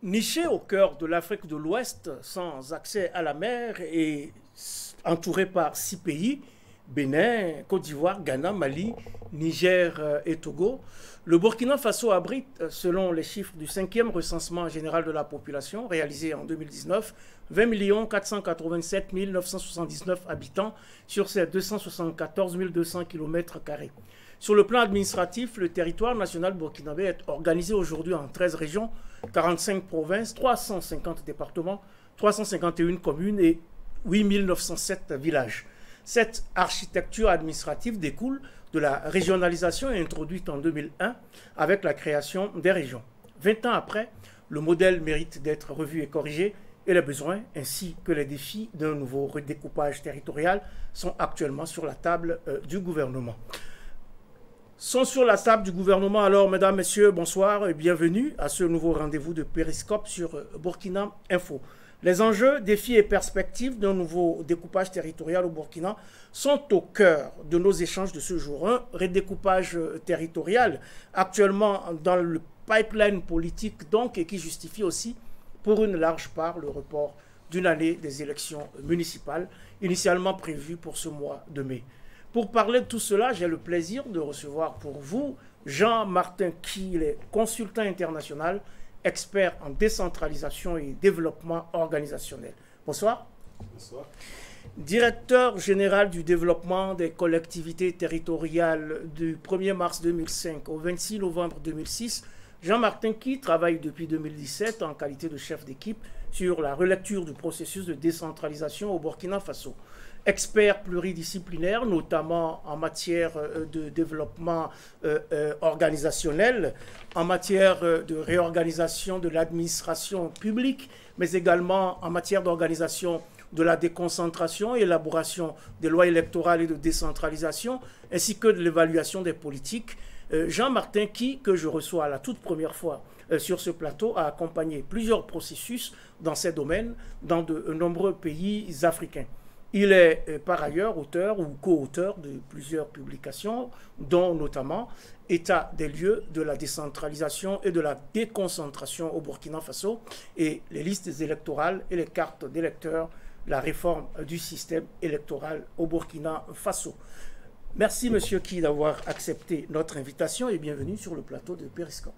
Niché au cœur de l'Afrique de l'Ouest, sans accès à la mer et entouré par 6 pays, Bénin, Côte d'Ivoire, Ghana, Mali, Niger et Togo, le Burkina Faso abrite, selon les chiffres du 5e recensement général de la population réalisé en 2019, 20 487 979 habitants sur ses 274 200 km². Sur le plan administratif, le territoire national burkinabé est organisé aujourd'hui en 13 régions, 45 provinces, 350 départements, 351 communes et 8 907 villages. Cette architecture administrative découle de la régionalisation introduite en 2001 avec la création des régions. 20 ans après, le modèle mérite d'être revu et corrigé et les besoins ainsi que les défis d'un nouveau redécoupage territorial sont actuellement sur la table du gouvernement. Sont sur la table du gouvernement. Alors, mesdames, messieurs, bonsoir et bienvenue à ce nouveau rendez-vous de Périscope sur Burkina Info. Les enjeux, défis et perspectives d'un nouveau découpage territorial au Burkina sont au cœur de nos échanges de ce jour. Un redécoupage territorial actuellement dans le pipeline politique donc et qui justifie aussi pour une large part le report d'une année des élections municipales initialement prévues pour ce mois de mai. Pour parler de tout cela, j'ai le plaisir de recevoir pour vous Jean-Martin Ki, il est consultant international, expert en décentralisation et développement organisationnel. Bonsoir. Bonsoir. Directeur général du développement des collectivités territoriales du 1er mars 2005 au 26 novembre 2006, Jean-Martin Ki travaille depuis 2017 en qualité de chef d'équipe sur la relecture du processus de décentralisation au Burkina Faso. Expert pluridisciplinaire, notamment en matière de développement organisationnel, en matière de réorganisation de l'administration publique, mais également en matière d'organisation de la déconcentration, élaboration des lois électorales et de décentralisation, ainsi que de l'évaluation des politiques. Jean-Martin Ki, que je reçois la toute première fois sur ce plateau, a accompagné plusieurs processus dans ces domaines dans de nombreux pays africains. Il est par ailleurs auteur ou co-auteur de plusieurs publications, dont notamment État des lieux de la décentralisation et de la déconcentration au Burkina Faso et les listes électorales et les cartes d'électeurs, la réforme du système électoral au Burkina Faso. Merci, Monsieur Ki, d'avoir accepté notre invitation et bienvenue sur le plateau de Périscope.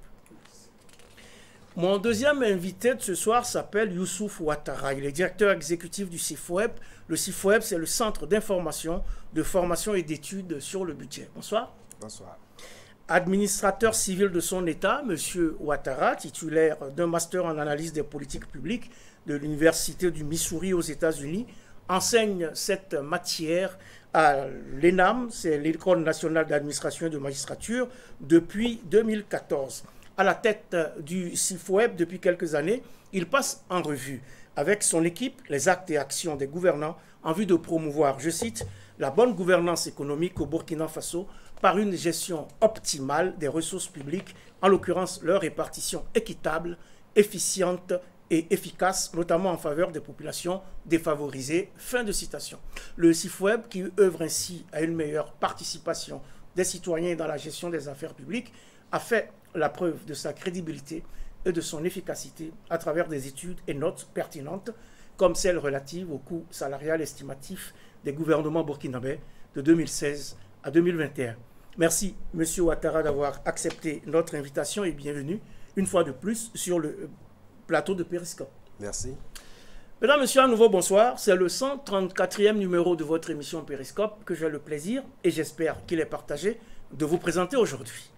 Mon deuxième invité de ce soir s'appelle Youssouf Ouattara. Il est directeur exécutif du CIFOEB. Le CIFOEB, c'est le Centre d'information, de formation et d'études sur le budget. Bonsoir. Bonsoir. Administrateur civil de son État, M. Ouattara, titulaire d'un master en analyse des politiques publiques de l'Université du Missouri aux États-Unis, enseigne cette matière à l'ENAM, c'est l'École nationale d'administration et de magistrature, depuis 2014. À la tête du CIFOEB depuis quelques années, il passe en revue avec son équipe les actes et actions des gouvernants en vue de promouvoir, je cite, la bonne gouvernance économique au Burkina Faso par une gestion optimale des ressources publiques, en l'occurrence leur répartition équitable, efficiente et efficace, notamment en faveur des populations défavorisées. Fin de citation. Le CIFOEB, qui œuvre ainsi à une meilleure participation des citoyens dans la gestion des affaires publiques, a fait la preuve de sa crédibilité et de son efficacité à travers des études et notes pertinentes, comme celles relatives au coût salarial estimatif des gouvernements burkinabés de 2016 à 2021. Merci, M. Ouattara, d'avoir accepté notre invitation et bienvenue une fois de plus sur le plateau de Périscope. Merci. Mesdames, Messieurs, à nouveau bonsoir. C'est le 134e numéro de votre émission Périscope que j'ai le plaisir, et j'espère qu'il est partagé, de vous présenter aujourd'hui.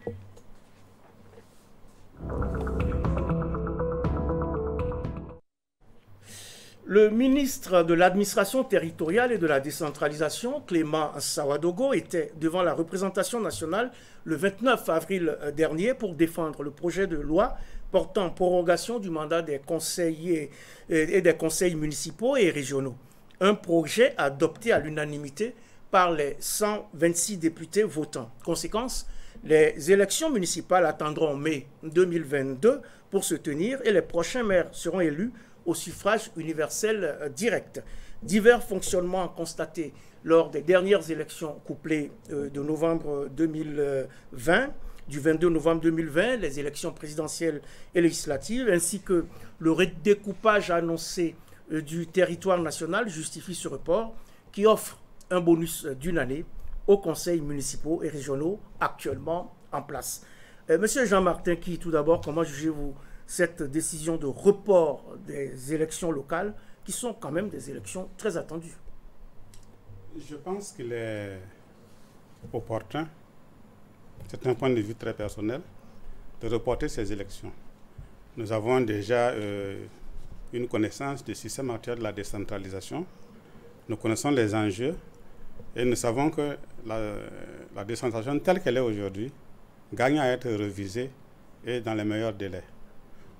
Le ministre de l'Administration territoriale et de la décentralisation, Clément Sawadogo, était devant la représentation nationale le 29 avril dernier pour défendre le projet de loi portant prorogation du mandat des conseillers et des conseils municipaux et régionaux. Un projet adopté à l'unanimité par les 126 députés votants. Conséquence, les élections municipales attendront mai 2022 pour se tenir et les prochains maires seront élus au suffrage universel direct. Divers fonctionnements constatés lors des dernières élections couplées de novembre 2020 du 22 novembre 2020, les élections présidentielles et législatives, ainsi que le redécoupage annoncé du territoire national justifie ce report qui offre un bonus d'une année aux conseils municipaux et régionaux actuellement en place. Monsieur Jean-Martin Qui, tout d'abord, comment jugez-vous cette décision de report des élections locales qui sont quand même des élections très attendues? Je pense qu'il est opportun, c'est un point de vue très personnel, de reporter ces élections. Nous avons déjà une connaissance du système actuel de la décentralisation. Nous connaissons les enjeux et nous savons que la décentralisation telle qu'elle est aujourd'hui gagne à être révisée et dans les meilleurs délais.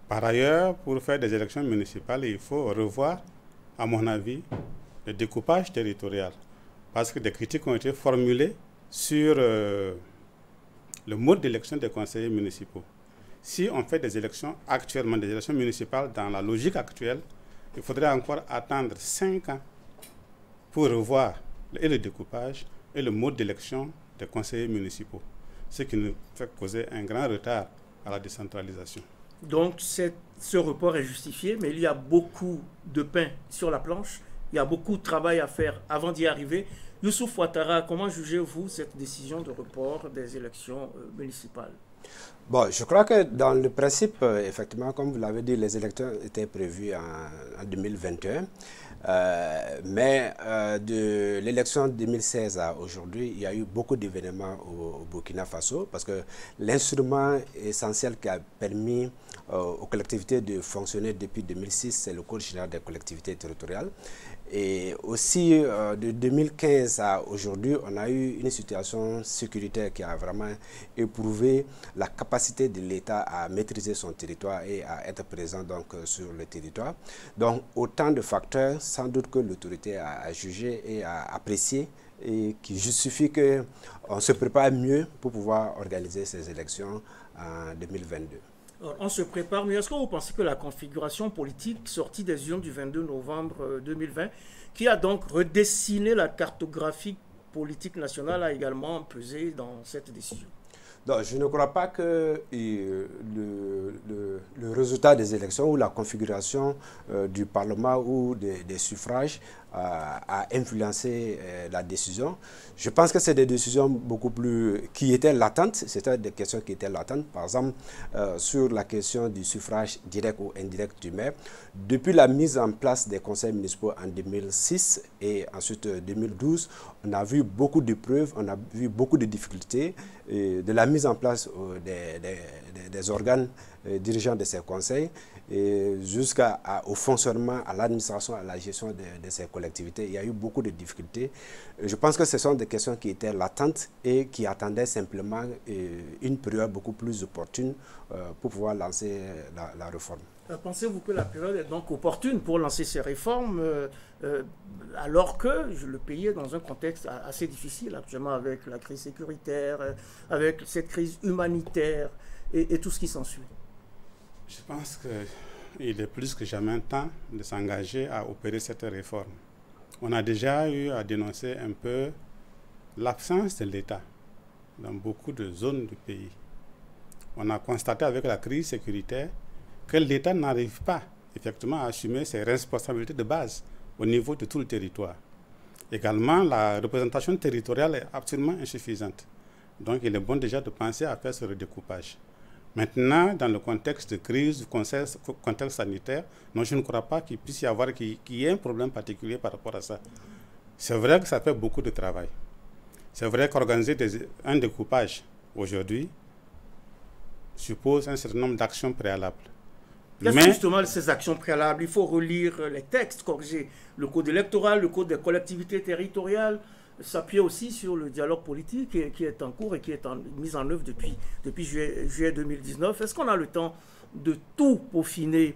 Par ailleurs, pour faire des élections municipales, il faut revoir, à mon avis, le découpage territorial. Parce que des critiques ont été formulées sur le mode d'élection des conseillers municipaux. Si on fait des élections actuellement, des élections municipales dans la logique actuelle, il faudrait encore attendre 5 ans pour revoir et le découpage et le mode d'élection des conseillers municipaux. Ce qui nous fait causer un grand retard à la décentralisation. Donc ce report est justifié, mais il y a beaucoup de pain sur la planche. Il y a beaucoup de travail à faire avant d'y arriver. Youssouf Ouattara, comment jugez-vous cette décision de report des élections municipales? Bon, je crois que dans le principe, effectivement, comme vous l'avez dit, les élections étaient prévues en 2021. Mais de l'élection 2016 à aujourd'hui, il y a eu beaucoup d'événements au Burkina Faso parce que l'instrument essentiel qui a permis aux collectivités de fonctionner depuis 2006, c'est le Code général des collectivités territoriales. Et aussi, de 2015 à aujourd'hui, on a eu une situation sécuritaire qui a vraiment éprouvé la capacité de l'État à maîtriser son territoire et à être présent donc, sur le territoire. Donc, autant de facteurs, sans doute que l'autorité a jugé et a apprécié et qui justifie qu'on se prépare mieux pour pouvoir organiser ces élections en 2022. On se prépare, mais est-ce que vous pensez que la configuration politique sortie des urnes du 22 novembre 2020, qui a donc redessiné la cartographie politique nationale, a également pesé dans cette décision? Non, je ne crois pas que le résultat des élections ou la configuration du Parlement ou des suffrages a influencé la décision. Je pense que c'est des décisions beaucoup plus qui étaient latentes, c'était des questions qui étaient latentes. Par exemple, sur la question du suffrage direct ou indirect du maire, depuis la mise en place des conseils municipaux en 2006 et ensuite 2012, on a vu beaucoup de preuves, on a vu beaucoup de difficultés de la mise en place des organes dirigeants de ces conseils jusqu'au fonctionnement, à l'administration, à la gestion de ces collectivités. Il y a eu beaucoup de difficultés. Je pense que ce sont des questions qui étaient latentes et qui attendaient simplement une période beaucoup plus opportune pour pouvoir lancer la réforme. Pensez-vous que la période est donc opportune pour lancer ces réformes alors que le pays est dans un contexte assez difficile actuellement avec la crise sécuritaire, avec cette crise humanitaire et tout ce qui s'ensuit? Je pense qu'il est plus que jamais temps de s'engager à opérer cette réforme. On a déjà eu à dénoncer un peu l'absence de l'État dans beaucoup de zones du pays. On a constaté avec la crise sécuritaire que l'État n'arrive pas effectivement à assumer ses responsabilités de base au niveau de tout le territoire. Également, la représentation territoriale est absolument insuffisante. Donc, il est bon déjà de penser à faire ce redécoupage. Maintenant, dans le contexte de crise, contexte sanitaire, non, je ne crois pas qu'il puisse y avoir qu'il y ait un problème particulier par rapport à ça. C'est vrai que ça fait beaucoup de travail. C'est vrai qu'organiser un découpage aujourd'hui suppose un certain nombre d'actions préalables. Quelles sont justement ces actions préalables? Il faut relire les textes, corriger le code électoral, le code des collectivités territoriales, s'appuyer aussi sur le dialogue politique qui est en cours et qui est mis en œuvre depuis juillet 2019. Est-ce qu'on a le temps de tout peaufiner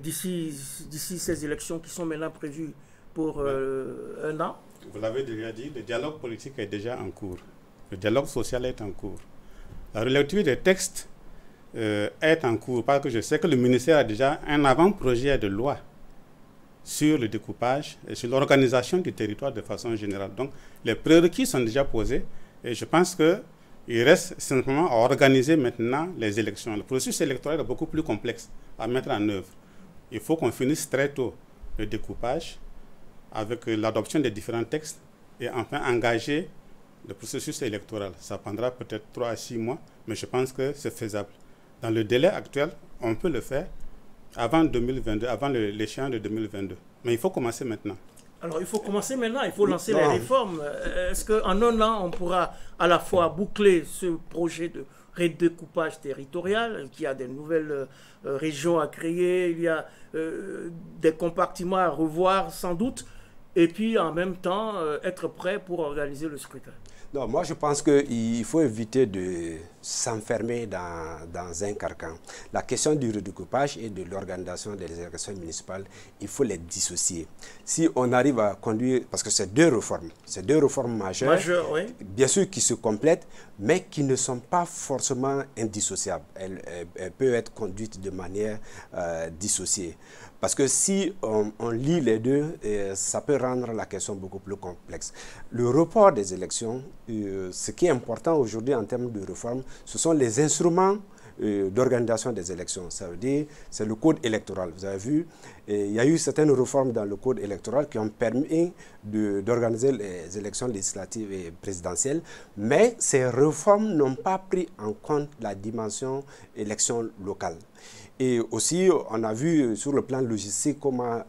d'ici ces élections qui sont maintenant prévues pour un an? Vous l'avez déjà dit, le dialogue politique est déjà en cours. Le dialogue social est en cours. La relecture des textes est en cours parce que je sais que le ministère a déjà un avant-projet de loi sur le découpage et sur l'organisation du territoire de façon générale. Donc, les prérequis sont déjà posés et je pense que Il reste simplement à organiser maintenant les élections. Le processus électoral est beaucoup plus complexe à mettre en œuvre. Il faut qu'on finisse très tôt le découpage avec l'adoption des différents textes et enfin engager le processus électoral. Ça prendra peut-être 3 à 6 mois, mais je pense que c'est faisable. Dans le délai actuel, on peut le faire avant 2022, avant l'échéance de 2022. Mais il faut commencer maintenant. Alors, il faut commencer maintenant, il faut lancer les réformes. Est-ce qu'en un an, on pourra à la fois boucler ce projet de redécoupage territorial, qu'il y a des nouvelles régions à créer, il y a des compartiments à revoir sans doute, et puis en même temps être prêt pour organiser le scrutin? Non, moi je pense qu'il faut éviter de s'enfermer dans un carcan. La question du redécoupage et de l'organisation des élections municipales, il faut les dissocier. Si on arrive à conduire, parce que c'est deux réformes majeures, oui. Bien sûr qui se complètent, mais qui ne sont pas forcément indissociables. Elles peuvent être conduites de manière dissociée. Parce que si on lie les deux, ça peut rendre la question beaucoup plus complexe. Le report des élections, ce qui est important aujourd'hui en termes de réforme, ce sont les instruments d'organisation des élections. Ça veut dire, c'est le code électoral. Vous avez vu, il y a eu certaines réformes dans le code électoral qui ont permis d'organiser les élections législatives et présidentielles, mais ces réformes n'ont pas pris en compte la dimension élection locale. Et aussi, on a vu sur le plan logistique comment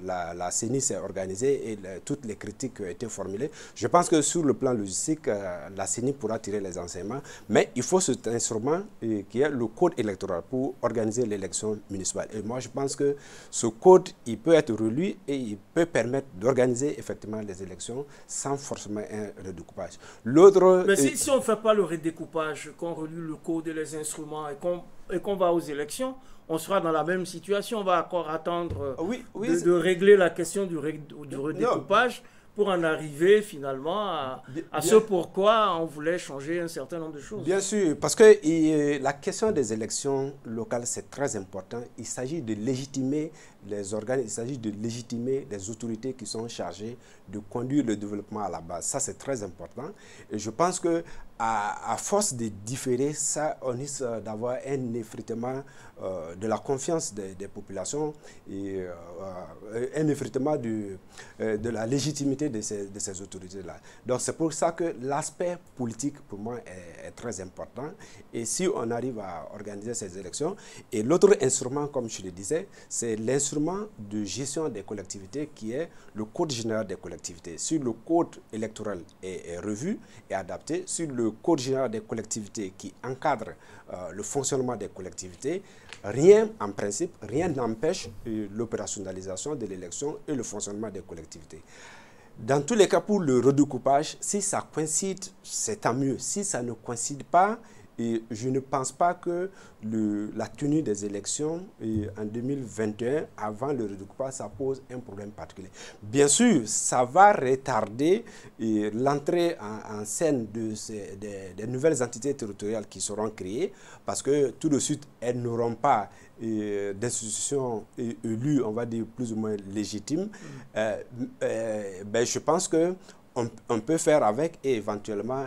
la CENI s'est organisée et toutes les critiques qui ont été formulées. Je pense que sur le plan logistique, la CENI pourra tirer les enseignements, mais il faut cet instrument qui est le code électoral pour organiser l'élection municipale. Et moi, je pense que ce code, il peut être relu et il peut permettre d'organiser effectivement les élections sans forcément un redécoupage. Mais si on ne fait pas le redécoupage, qu'on relit le code et les instruments et qu'on va aux élections, on sera dans la même situation. On va encore attendre de régler la question du redécoupage pour en arriver finalement à ce pourquoi on voulait changer un certain nombre de choses. Bien sûr, parce que la question des élections locales, c'est très important. Il s'agit de légitimer les organes, il s'agit de légitimer les autorités qui sont chargées de conduire le développement à la base. Ça, c'est très important. Et je pense que à force de différer, ça, on risque d'avoir un effritement de la confiance des populations et un effritement de la légitimité de ces autorités-là. Donc, c'est pour ça que l'aspect politique, pour moi, est très important. Et si on arrive à organiser ces élections, et l'autre instrument, comme je le disais, c'est l'instrument de gestion des collectivités qui est le Code général des collectivités. Si le Code électoral est revu et adapté, sur le Code général des collectivités qui encadre le fonctionnement des collectivités, rien, en principe, rien n'empêche l'opérationnalisation de l'élection et le fonctionnement des collectivités. Dans tous les cas, pour le redécoupage, si ça coïncide, c'est tant mieux. Si ça ne coïncide pas, et je ne pense pas que la tenue des élections en 2021, avant le redécoupage, ça pose un problème particulier. Bien sûr, ça va retarder l'entrée en scène des nouvelles entités territoriales qui seront créées, parce que tout de suite, elles n'auront pas d'institutions élues, on va dire plus ou moins légitimes. Je pense que on peut faire avec et éventuellement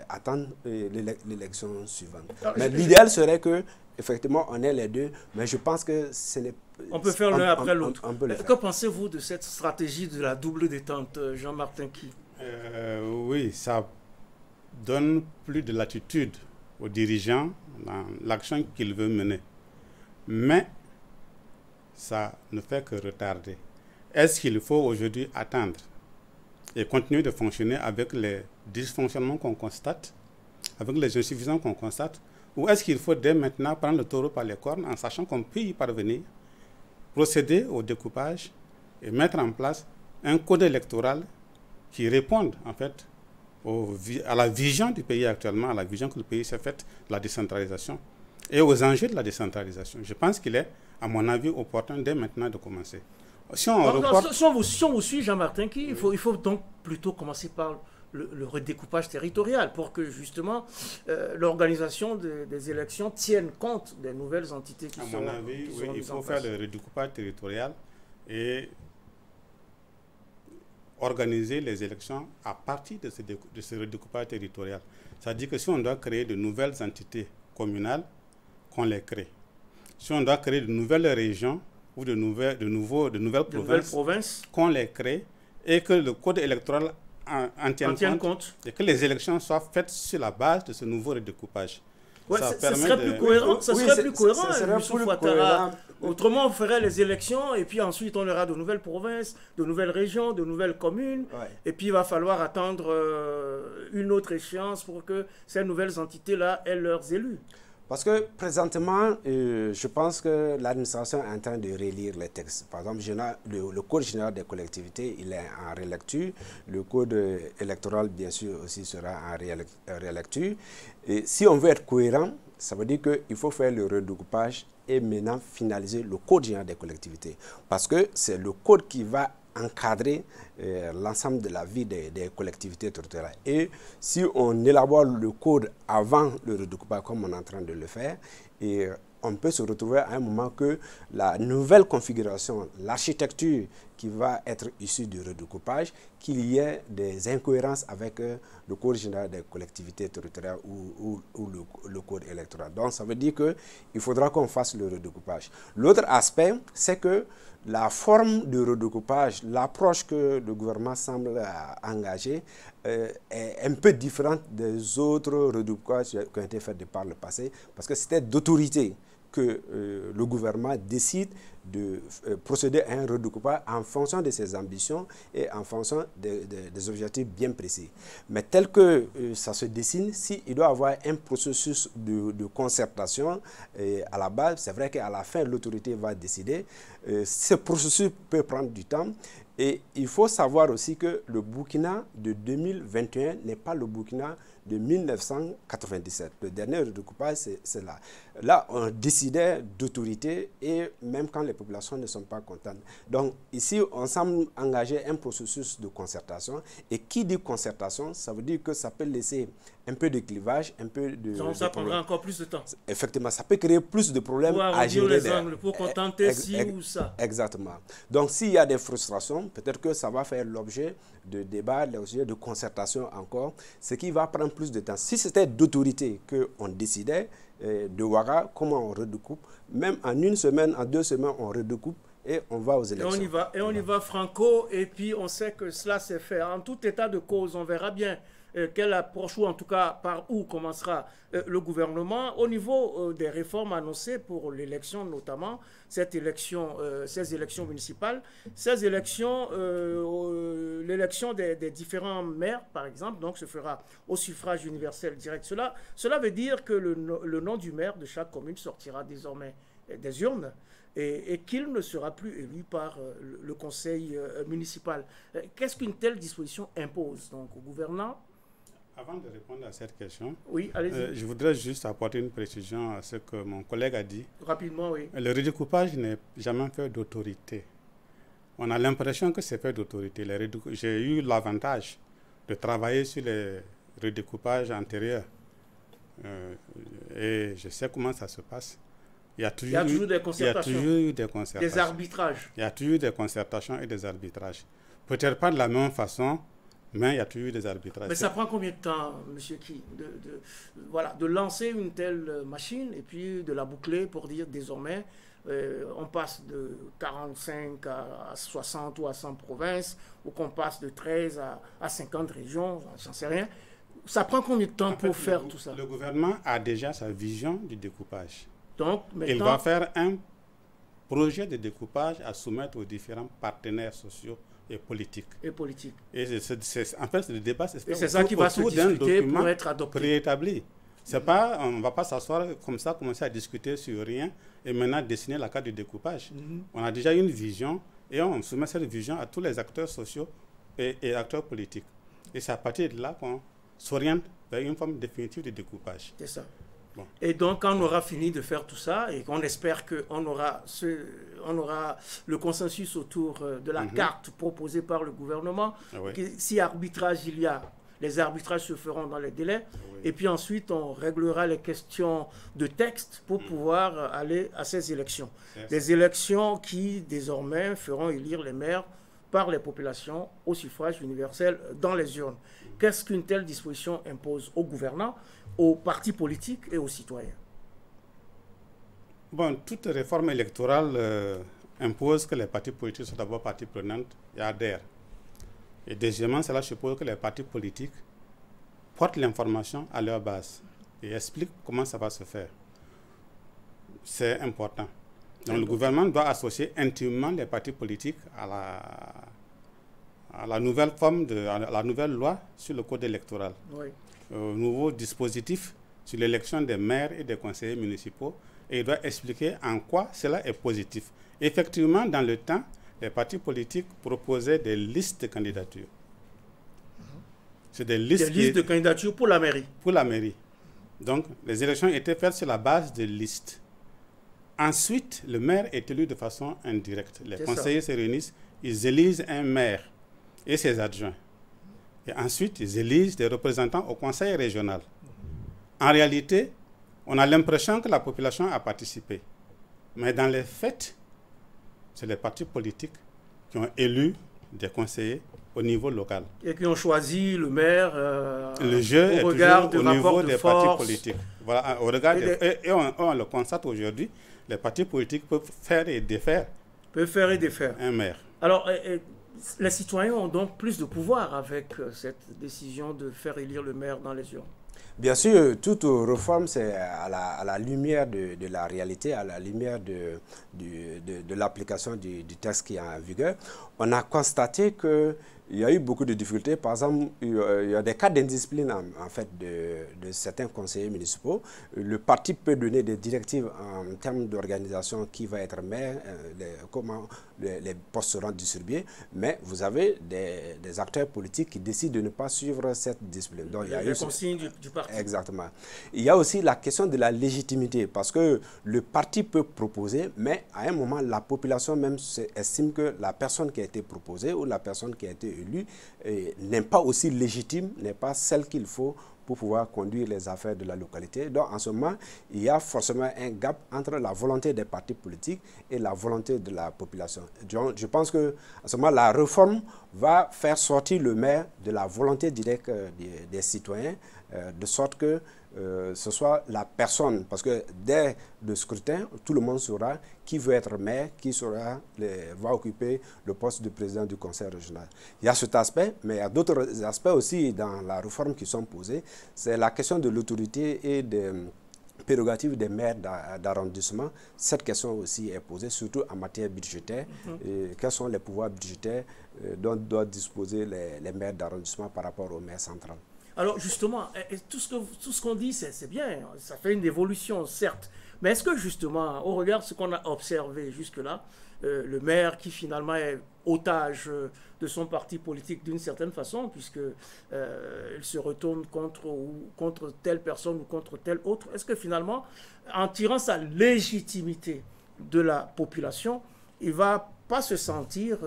attendre l'élection suivante. Mais l'idéal serait que, effectivement, on ait les deux, mais je pense que ce n'est pas... On peut faire l'un après l'autre. Que pensez-vous de cette stratégie de la double détente, Jean-Martin Ki? Oui, ça donne plus de latitude aux dirigeants dans l'action qu'ils veulent mener. Mais ça ne fait que retarder. Est-ce qu'il faut aujourd'hui attendre et continuer de fonctionner avec les dysfonctionnements qu'on constate, avec les insuffisances qu'on constate, ou est-ce qu'il faut dès maintenant prendre le taureau par les cornes en sachant qu'on peut y parvenir, procéder au découpage et mettre en place un code électoral qui réponde en fait à la vision du pays actuellement, à la vision que le pays s'est faite de la décentralisation et aux enjeux de la décentralisation. Je pense qu'il est, à mon avis, opportun dès maintenant de commencer. Si on vous suit, Jean-Martin Ki, il faut donc plutôt commencer par le redécoupage territorial pour que justement l'organisation des élections tienne compte des nouvelles entités qui sont... À mon avis, oui, il faut faire le redécoupage territorial et organiser les élections à partir de ce redécoupage territorial. C'est-à-dire que si on doit créer de nouvelles entités communales, qu'on les crée. Si on doit créer de nouvelles régions ou de nouvelles provinces, qu'on les crée et que le code électoral en tienne compte et que les élections soient faites sur la base de ce nouveau redécoupage. Ouais, ce serait plus cohérent. Ça serait plus cohérent. Autrement, on ferait les élections et puis ensuite on aura de nouvelles provinces, de nouvelles régions, de nouvelles communes. Ouais. Et puis il va falloir attendre une autre échéance pour que ces nouvelles entités-là aient leurs élus. Parce que présentement, je pense que l'administration est en train de relire les textes. Par exemple, le Code général des collectivités, il est en relecture. Le Code électoral, bien sûr, aussi sera en relecture. Et si on veut être cohérent, ça veut dire qu'il faut faire le redécoupage et maintenant finaliser le Code général des collectivités. Parce que c'est le code qui va encadrer l'ensemble de la vie des collectivités territoriales. Et si on élabore le code avant le redécoupage, comme on est en train de le faire, et on peut se retrouver à un moment que la nouvelle configuration, l'architecture qui va être issue du redécoupage, qu'il y ait des incohérences avec le Code général des collectivités territoriales ou le Code électoral. Donc ça veut dire qu'il faudra qu'on fasse le redécoupage. L'autre aspect, c'est que la forme de redécoupage, l'approche que le gouvernement semble engager est un peu différente des autres redécoupages qui ont été faits par le passé, parce que c'était d'autorité que le gouvernement décide de procéder à un redécoupage en fonction de ses ambitions et en fonction des objectifs bien précis. Mais tel que ça se dessine, s'il doit y avoir un processus de concertation à la base, c'est vrai qu'à la fin, l'autorité va décider. Ce processus peut prendre du temps. Et il faut savoir aussi que le Burkina de 2021 n'est pas le Burkina de 1997. Le dernier redécoupage, c'est là. Là, on décidait d'autorité et même quand les populations ne sont pas contentes. Donc ici, on semble engager un processus de concertation. Et qui dit concertation, ça veut dire que ça peut laisser un peu de clivage, un peu de... Donc ça prendra encore plus de temps. Effectivement, ça peut créer plus de problèmes pour à gérer. Les angles, pour contenter ci ou ça. Exactement. Donc s'il y a des frustrations, peut-être que ça va faire l'objet de débats, l'objet de concertation encore, ce qui va prendre plus de temps. Si c'était d'autorité qu'on décidait de Ouaga, comment on redécoupe, même en une semaine, en 2 semaines, on redécoupe et on va aux élections. On y va franco, et puis on sait que cela s'est fait. En tout état de cause, on verra bien quelle approche, ou en tout cas par où commencera le gouvernement au niveau des réformes annoncées pour l'élection, notamment ces élections municipales, l'élection des différents maires, par exemple, donc se fera au suffrage universel direct. Cela veut dire que le nom du maire de chaque commune sortira désormais des urnes et qu'il ne sera plus élu par le conseil municipal. Qu'est-ce qu'une telle disposition impose donc au gouvernant? Avant de répondre à cette question, oui, je voudrais juste apporter une précision à ce que mon collègue a dit. Rapidement, oui. Le redécoupage n'est jamais fait d'autorité. On a l'impression que c'est fait d'autorité. J'ai eu l'avantage de travailler sur les redécoupages antérieurs. Et je sais comment ça se passe. Il y a toujours des concertations. Des arbitrages. Il y a toujours des concertations et des arbitrages. Peut-être pas de la même façon, mais il y a toujours des arbitrages. Mais ça prend combien de temps, monsieur Ki, de lancer une telle machine et puis de la boucler pour dire désormais on passe de 45 à 60 ou à 100 provinces, ou qu'on passe de 13 à 50 régions, j'en sais rien. Ça prend combien de temps pour faire tout ça? Le gouvernement a déjà sa vision du découpage. Donc, maintenant, il va faire un projet de découpage à soumettre aux différents partenaires sociaux et politiques. Et en fait, le débat, c'est ça qui va se discuter pour être adopté. Préétabli. C'est pas, on ne va pas s'asseoir comme ça, commencer à discuter sur rien et maintenant dessiner la carte du découpage. On a déjà une vision et on soumet cette vision à tous les acteurs sociaux et acteurs politiques. Et c'est à partir de là qu'on s'oriente vers une forme définitive de découpage. C'est ça. Bon. Et donc, quand on aura fini de faire tout ça et qu'on espère qu'on aura, le consensus autour de la carte proposée par le gouvernement, si arbitrage il y a, les arbitrages se feront dans les délais, et puis ensuite on réglera les questions de texte pour pouvoir aller à ces élections. Les élections qui désormais feront élire les maires par les populations au suffrage universel dans les urnes. Qu'est-ce qu'une telle disposition impose aux gouvernants, aux partis politiques et aux citoyens? Bon, toute réforme électorale impose que les partis politiques soient d'abord partie prenante et adhèrent. Et deuxièmement, cela suppose que les partis politiques portent l'information à leur base et expliquent comment ça va se faire. C'est important. Donc le gouvernement doit associer intimement les partis politiques à la nouvelle à la nouvelle loi sur le code électoral, Oui. au nouveau dispositif sur l'élection des maires et des conseillers municipaux, et il doit expliquer en quoi cela est positif. Effectivement, dans le temps, les partis politiques proposaient des listes de candidatures. C'est des listes de candidatures pour la mairie. Pour la mairie. Donc, les élections étaient faites sur la base de listes. Ensuite, le maire est élu de façon indirecte. Les conseillers se réunissent, ils élisent un maire et ses adjoints. Et ensuite, ils élisent des représentants au conseil régional. En réalité, on a l'impression que la population a participé. Mais dans les faits, c'est les partis politiques qui ont élu des conseillers au niveau local. Et qui ont choisi le maire le jeu au est regard toujours au niveau des partis politiques. Voilà, au regard et on le constate aujourd'hui, les partis politiques peuvent faire et défaire. Un maire. Alors, les citoyens ont donc plus de pouvoir avec cette décision de faire élire le maire dans les urnes. Bien sûr, toute réforme, c'est à la lumière de la réalité, à la lumière de l'application du texte qui est en vigueur. On a constaté qu'il y a eu beaucoup de difficultés. Par exemple, il y a des cas d'indiscipline en fait de certains conseillers municipaux. Le parti peut donner des directives en termes d'organisation qui va être maire, comment les postes seront distribués, mais vous avez des acteurs politiques qui décident de ne pas suivre cette discipline. Donc, il y a les consignes du parti. Exactement. Il y a aussi la question de la légitimité, parce que le parti peut proposer, mais à un moment, la population même estime que la personne qui a été proposée ou la personne qui a été élue n'est pas aussi légitime, n'est pas celle qu'il faut pour pouvoir conduire les affaires de la localité. Donc, en ce moment, il y a forcément un gap entre la volonté des partis politiques et la volonté de la population. Donc, je pense qu'en ce moment, la réforme va faire sortir le maire de la volonté directe des citoyens, de sorte que ce soit la personne, parce que dès le scrutin, tout le monde saura qui veut être maire, qui va occuper le poste de président du conseil régional. Il y a cet aspect, mais il y a d'autres aspects aussi dans la réforme qui sont posés. C'est la question de l'autorité et des prérogatives des maires d'arrondissement. Cette question aussi est posée, surtout en matière budgétaire. Et quels sont les pouvoirs budgétaires dont doivent disposer les maires d'arrondissement par rapport aux maires centrales? Alors justement, tout ce qu'on dit, c'est bien, ça fait une évolution, certes. Mais est-ce que justement, au regard de ce qu'on a observé jusque-là, le maire qui finalement est otage de son parti politique d'une certaine façon, puisqu'il se retourne contre telle personne ou contre telle autre, est-ce que finalement, en tirant sa légitimité de la population, il ne va pas se sentir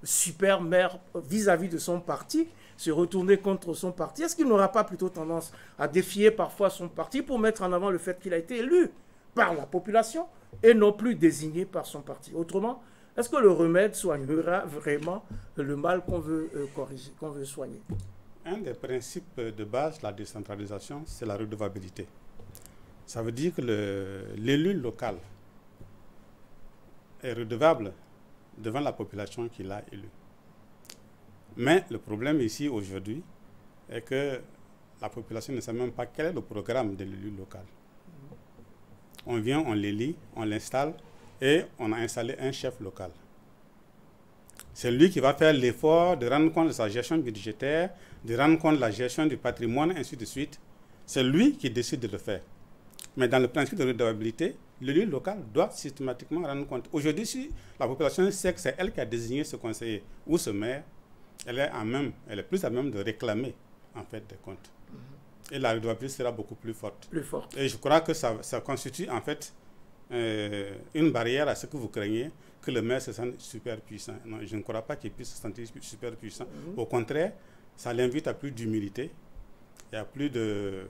super maire vis-à-vis de son parti, se retourner contre son parti? Est-ce qu'il n'aura pas plutôt tendance à défier parfois son parti pour mettre en avant le fait qu'il a été élu par la population et non plus désigné par son parti? Autrement, est-ce que le remède soignera vraiment le mal qu'on veut corriger, qu'on veut soigner? Un des principes de base de la décentralisation, c'est la redevabilité. Ça veut dire que l'élu local est redevable devant la population qui l'a élu. Mais le problème ici, aujourd'hui, est que la population ne sait même pas quel est le programme de l'élu local. On vient, on l'élit, on l'installe et on a installé un chef local. C'est lui qui va faire l'effort de rendre compte de sa gestion budgétaire, de rendre compte de la gestion du patrimoine, ainsi de suite. C'est lui qui décide de le faire. Mais dans le principe de redevabilité, l'élu local doit systématiquement rendre compte. Aujourd'hui, si la population sait que c'est elle qui a désigné ce conseiller ou ce maire, elle est plus à même de réclamer en fait des comptes. Et la redevabilité sera beaucoup plus forte. Et je crois que ça constitue en fait une barrière à ce que vous craignez, que le maire se sente super puissant. Non, je ne crois pas qu'il puisse se sentir super puissant. Au contraire, ça l'invite à plus d'humilité, il n'y a plus de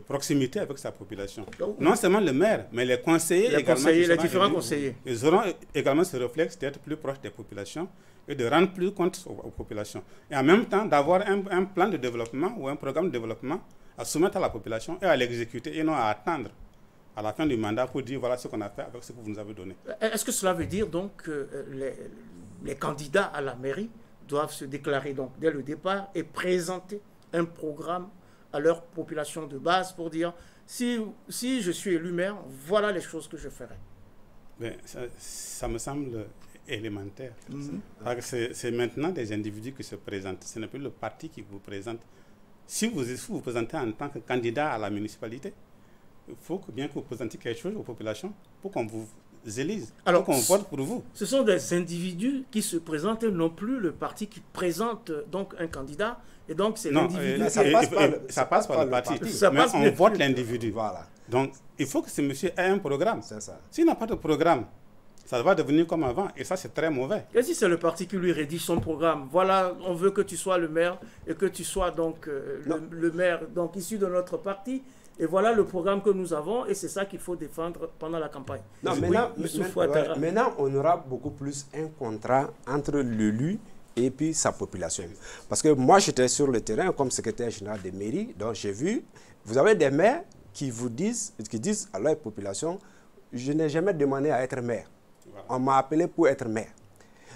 proximité avec sa population. Donc, non seulement le maire, mais les conseillers également. Les différents conseillers. Ils auront également ce réflexe d'être plus proches des populations et de rendre plus compte aux populations. Et en même temps, d'avoir un plan de développement ou un programme de développement à soumettre à la population et à l'exécuter et non à attendre à la fin du mandat pour dire voilà ce qu'on a fait avec ce que vous nous avez donné. Est-ce que cela veut dire donc que les candidats à la mairie doivent se déclarer donc dès le départ et présenter un programme à leur population de base pour dire si je suis élu maire, voilà les choses que je ferai? Ben, ça me semble élémentaire. C'est maintenant des individus qui se présentent. Ce n'est plus le parti qui vous présente. Si vous vous présentez en tant que candidat à la municipalité, il faut bien que vous présentiez quelque chose aux populations pour qu'on vous élise, pour qu'on vote pour vous. Ce sont des individus qui se présentent et non plus le parti qui présente donc un candidat. Et donc, c'est l'individu. Ça passe par le parti. Mais on vote l'individu. Voilà. Donc, il faut que ce monsieur ait un programme. C'est ça. S'il n'a pas de programme, ça va devenir comme avant. Et ça, c'est très mauvais. Et si c'est le parti qui lui rédige son programme, voilà, on veut que tu sois le maire et que tu sois donc le maire donc, issu de notre parti. Et voilà le programme que nous avons et c'est ça qu'il faut défendre pendant la campagne. Non, maintenant, on aura beaucoup plus un contrat entre l'élu et puis sa population. Parce que moi, j'étais sur le terrain comme secrétaire général des mairies, donc j'ai vu, vous avez des maires qui disent à leur population, je n'ai jamais demandé à être maire. On m'a appelé pour être maire.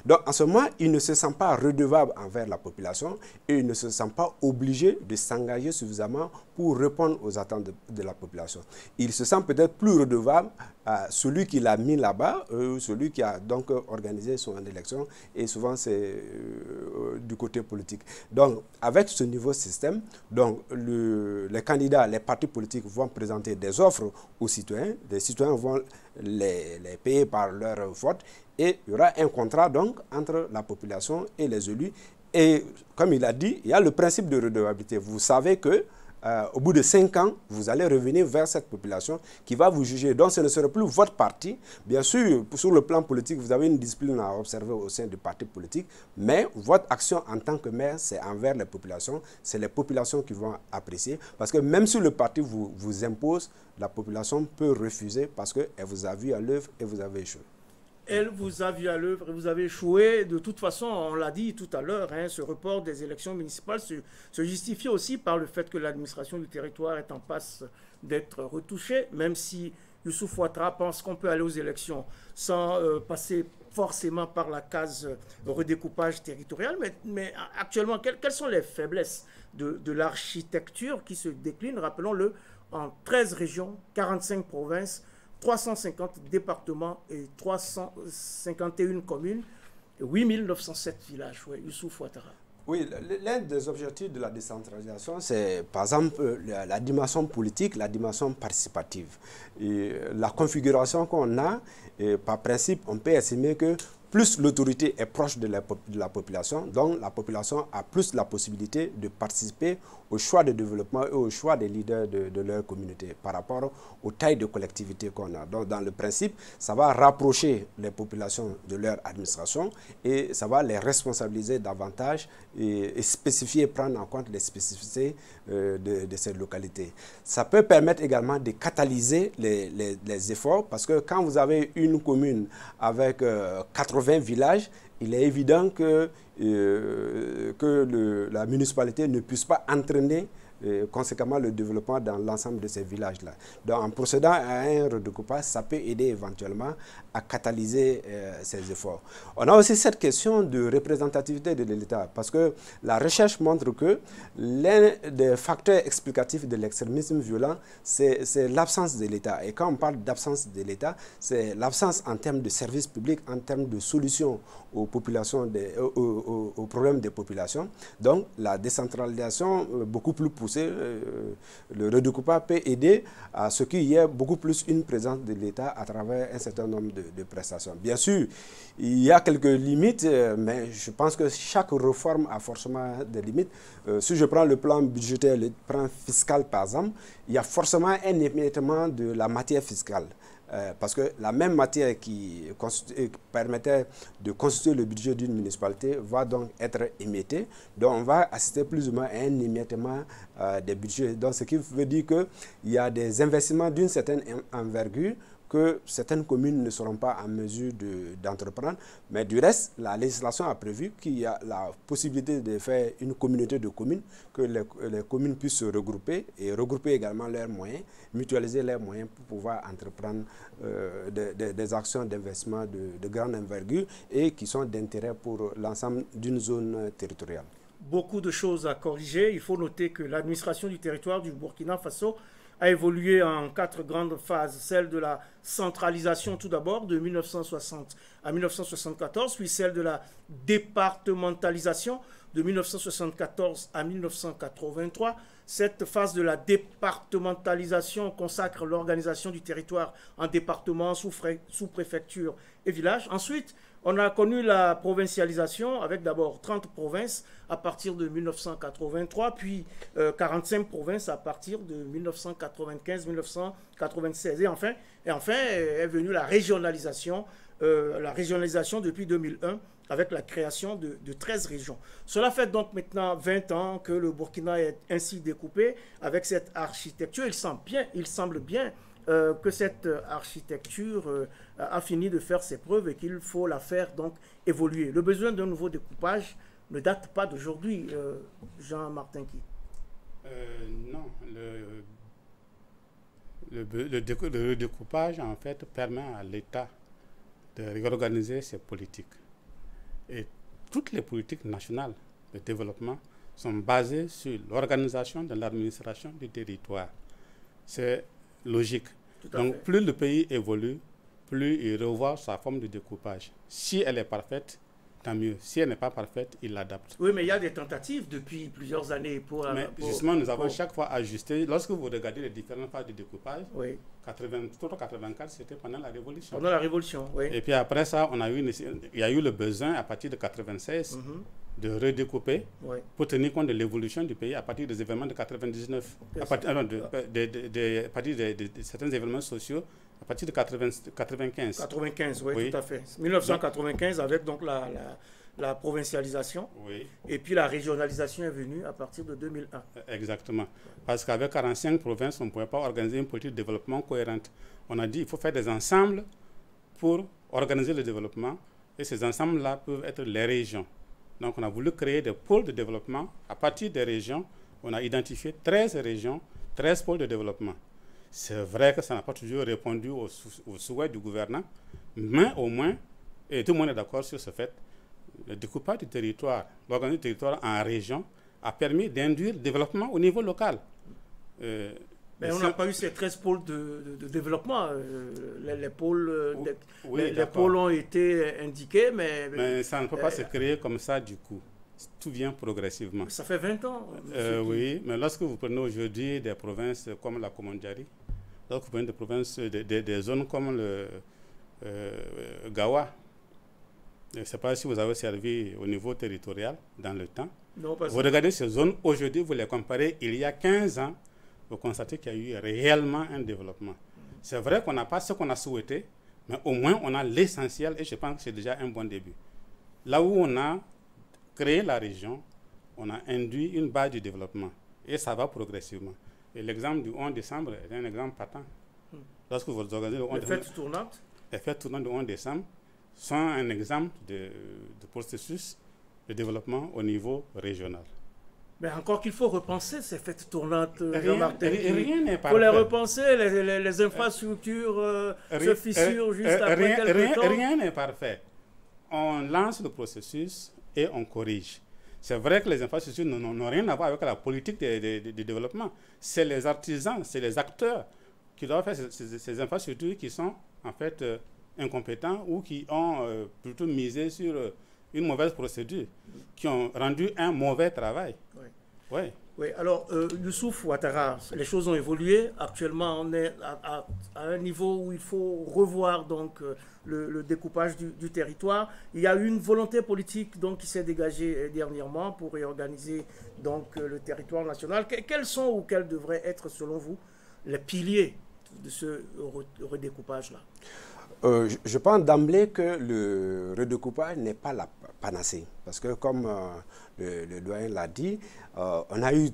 Donc, en ce moment, il ne se sent pas redevable envers la population et il ne se sent pas obligé de s'engager suffisamment pour répondre aux attentes de la population. Il se sent peut-être plus redevable à celui qui l'a mis là-bas, celui qui a donc organisé son élection, et souvent c'est du côté politique. Donc, avec ce nouveau système, donc, les candidats, les partis politiques vont présenter des offres aux citoyens, les citoyens vont les payer par leur vote, et il y aura un contrat donc entre la population et les élus. Et comme il a dit, il y a le principe de redevabilité. Vous savez que au bout de 5 ans, vous allez revenir vers cette population qui va vous juger. Donc ce ne sera plus votre parti. Bien sûr, sur le plan politique, vous avez une discipline à observer au sein du parti politique, mais votre action en tant que maire, c'est envers les populations. C'est les populations qui vont apprécier. Parce que même si le parti vous impose, la population peut refuser parce qu'elle vous a vu à l'œuvre et vous avez échoué. Elle vous a vu à l'œuvre et vous avez échoué. De toute façon, on l'a dit tout à l'heure, hein, ce report des élections municipales se justifie aussi par le fait que l'administration du territoire est en passe d'être retouchée, même si Youssouf Ouattara pense qu'on peut aller aux élections sans passer forcément par la case redécoupage territorial. Mais actuellement, quelles sont les faiblesses de l'architecture qui se décline, rappelons-le, en 13 régions, 45 provinces, 350 départements et 351 communes, et 8907 villages. Oui, Youssouf Ouattara. Oui, l'un des objectifs de la décentralisation, c'est par exemple la dimension politique, la dimension participative. Et la configuration qu'on a, par principe, on peut estimer que plus l'autorité est proche de la population, donc la population a plus la possibilité de participer au choix de développement et au choix des leaders de leur communauté par rapport aux tailles de collectivité qu'on a. Donc dans le principe, ça va rapprocher les populations de leur administration et ça va les responsabiliser davantage et spécifier, prendre en compte les spécificités de ces localités. Ça peut permettre également de catalyser les efforts parce que quand vous avez une commune avec 80 villages, il est évident que la municipalité ne puisse pas entraîner conséquemment le développement dans l'ensemble de ces villages-là. Donc en procédant à un redécoupage, ça peut aider éventuellement à catalyser ces efforts. On a aussi cette question de représentativité de l'État, parce que la recherche montre que l'un des facteurs explicatifs de l'extrémisme violent, c'est l'absence de l'État. Et quand on parle d'absence de l'État, c'est l'absence en termes de services publics, en termes de solutions aux populations, aux problèmes des populations. Donc la décentralisation beaucoup plus poussée, le redécoupage peut aider à ce qu'il y ait beaucoup plus une présence de l'État à travers un certain nombre de prestations. Bien sûr, il y a quelques limites, mais je pense que chaque réforme a forcément des limites. Si je prends le plan budgétaire, le plan fiscal par exemple, il y a forcément un émiettement de la matière fiscale. parce que la même matière qui permettait de constituer le budget d'une municipalité va donc être émiettée. Donc on va assister plus ou moins à un émiettement des budgets. Donc ce qui veut dire qu'il y a des investissements d'une certaine envergure que certaines communes ne seront pas en mesure d'entreprendre. Mais du reste, la législation a prévu qu'il y a la possibilité de faire une communauté de communes, que les communes puissent se regrouper et regrouper également leurs moyens, mutualiser leurs moyens pour pouvoir entreprendre des actions d'investissement de grande envergure et qui sont d'intérêt pour l'ensemble d'une zone territoriale. Beaucoup de choses à corriger. Il faut noter que l'administration du territoire du Burkina Faso a évolué en 4 grandes phases. Celle de la centralisation tout d'abord de 1960 à 1974, puis celle de la départementalisation de 1974 à 1983. Cette phase de la départementalisation consacre l'organisation du territoire en départements, sous-préfectures et villages. Ensuite, on a connu la provincialisation avec d'abord 30 provinces à partir de 1983, puis 45 provinces à partir de 1995-1996. Et enfin est venue la régionalisation depuis 2001 avec la création de 13 régions. Cela fait donc maintenant 20 ans que le Burkina est ainsi découpé avec cette architecture. Il semble bien que cette architecture a fini de faire ses preuves et qu'il faut la faire donc évoluer. Le besoin d'un nouveau découpage ne date pas d'aujourd'hui, Jean-Martin Ki. Non, le découpage en fait permet à l'État de réorganiser ses politiques. Et toutes les politiques nationales de développement sont basées sur l'organisation de l'administration du territoire. C'est logique. Donc, plus le pays évolue, plus il revoit sa forme de découpage. Si elle est parfaite, tant mieux. Si elle n'est pas parfaite, il l'adapte. Oui, mais il y a des tentatives depuis plusieurs années pour... justement, nous avons chaque fois ajusté. Lorsque vous regardez les différentes phases de découpage, oui. 83-84, c'était pendant la Révolution. Pendant la Révolution, oui. Et puis après ça, il y a eu le besoin, à partir de 96, de redécouper pour tenir compte de l'évolution du pays à partir des événements de 99, à partir de certains événements sociaux, à partir de 95. 95, oui, tout à fait. 1995 avec donc la provincialisation. Oui. Et puis la régionalisation est venue à partir de 2001. Exactement. Parce qu'avec 45 provinces, on ne pouvait pas organiser une politique de développement cohérente. On a dit qu'il faut faire des ensembles pour organiser le développement. Et ces ensembles-là peuvent être les régions. Donc on a voulu créer des pôles de développement. À partir des régions, on a identifié 13 régions, 13 pôles de développement. C'est vrai que ça n'a pas toujours répondu aux souhaits du gouvernement, mais au moins, et tout le monde est d'accord sur ce fait, le découpage du territoire, l'organisation du territoire en région a permis d'induire le développement au niveau local. Mais on n'a pas eu ces 13 pôles de développement. Les pôles, les pôles ont été indiqués, mais ça ne peut pas se créer comme ça du coup. Tout vient progressivement. Ça fait 20 ans. Oui, mais lorsque vous prenez aujourd'hui des provinces comme la Komandjari, lorsque vous prenez des provinces, des zones comme le Gawa, je ne sais pas si vous avez servi au niveau territorial dans le temps. Non, pas vous regardez ces zones, aujourd'hui, vous les comparez, il y a 15 ans, vous constatez qu'il y a eu réellement un développement. C'est vrai qu'on n'a pas ce qu'on a souhaité, mais au moins on a l'essentiel et je pense que c'est déjà un bon début. Là où on a créé la région, on a induit une base de développement et ça va progressivement. Et l'exemple du 11 décembre est un exemple patent. Lorsque vous organisez le 11 décembre, les fêtes tournantes du 11 décembre sont un exemple de processus de développement au niveau régional. Mais encore qu'il faut repenser ces fêtes tournantes, Jean-Martin. Rien n'est parfait. Il faut les repenser, les infrastructures se fissurent juste après quelques temps. Rien n'est parfait. On lance le processus et on corrige. C'est vrai que les infrastructures n'ont rien à voir avec la politique de développement. C'est les artisans, c'est les acteurs qui doivent faire ces infrastructures qui sont en fait incompétents ou qui ont plutôt misé sur une mauvaise procédure, qui ont rendu un mauvais travail. Oui. Ouais. Oui, alors, Youssouf Ouattara, les choses ont évolué. Actuellement, on est à un niveau où il faut revoir donc, le découpage du territoire. Il y a une volonté politique donc, qui s'est dégagée dernièrement pour réorganiser donc, le territoire national. Quels sont ou quels devraient être, selon vous, les piliers de ce redécoupage-là? Je pense d'emblée que le redécoupage n'est pas la panacée. Parce que comme le doyen l'a dit, on a eu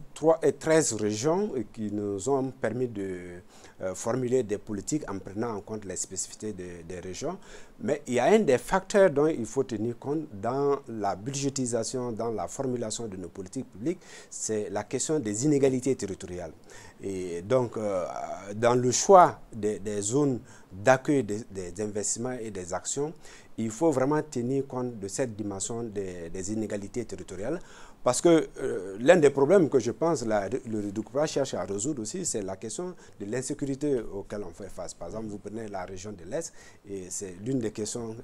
13 régions qui nous ont permis de formuler des politiques en prenant en compte les spécificités des régions. Mais il y a un des facteurs dont il faut tenir compte dans la budgétisation, dans la formulation de nos politiques publiques, c'est la question des inégalités territoriales. Et donc, dans le choix des zones d'accueil des investissements et des actions, il faut vraiment tenir compte de cette dimension des inégalités territoriales. Parce que l'un des problèmes que je pense le redécoupage cherche à résoudre aussi, c'est la question de l'insécurité auquel on fait face. Par exemple, vous prenez la région de l'Est, et c'est l'une des questions,